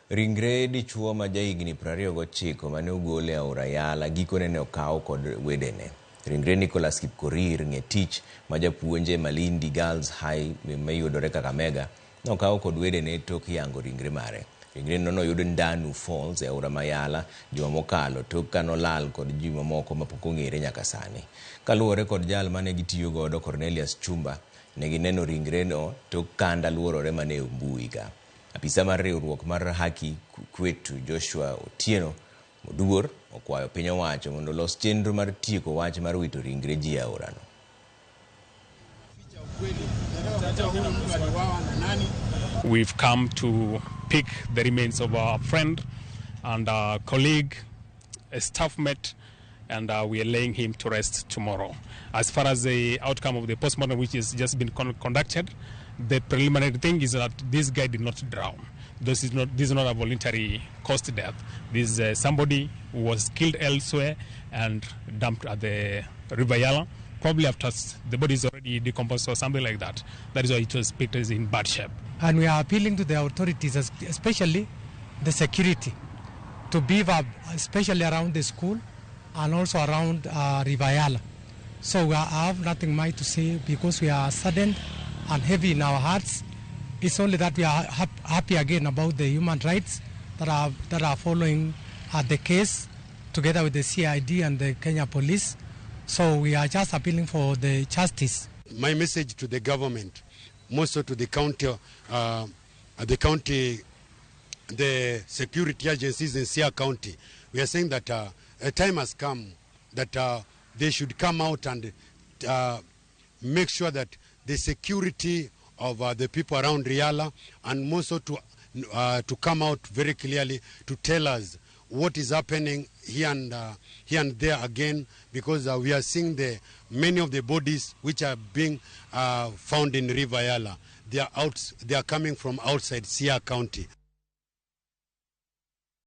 Ringre dichuo ma jahigni 29 mane ogole e aora Yala gikone ne okaw kod wedene. Ringre Nicholas Kipkorir ichich ma japuonje Malindi Girls High mayudore Kakamega nokaw kod wedene tok yango ringre mare. Ringre no noyud Ndanu Falls e aora Yala juma mokalo tok kanolal kod ji mamoko mapok ong'ere nyaka sani. Kaluwore kod jal mane gitiyo godo Cornelius Chumba ne gineno ringre no tok kanda luorore mane mbui ka. Apisa mar riwruok mar haki kwetu Joshua Otieno Moduor okwayo piny owacho mondo los chenro mar tieko wach mar wito ringre ji aorano. We've come to pick the remains of our friend and our colleague, a staff mate, and we are laying him to rest tomorrow. As far as the outcome of the postmortem, which has just been conducted, the preliminary thing is that this guy did not drown. This is not a voluntary caused death. This is somebody who was killed elsewhere and dumped at the River Yala, probably after the body is already decomposed or something like that. That is why it was picked as in bad shape. And we are appealing to the authorities, especially the security, to beef up, especially around the school and also around River Yala. So I have nothing much to say because we are saddened and heavy in our hearts. It's only that we are happy again about the human rights that are following the case together with the CID and the Kenya police. So we are just appealing for the justice. My message to the government, mostly to the the security agencies in Sia County, we are saying that a time has come that they should come out and make sure that the security of the people around Yala, and also to come out very clearly to tell us what is happening here and there again, because we are seeing many of the bodies which are being found in River Yala. They are coming from outside Sia County.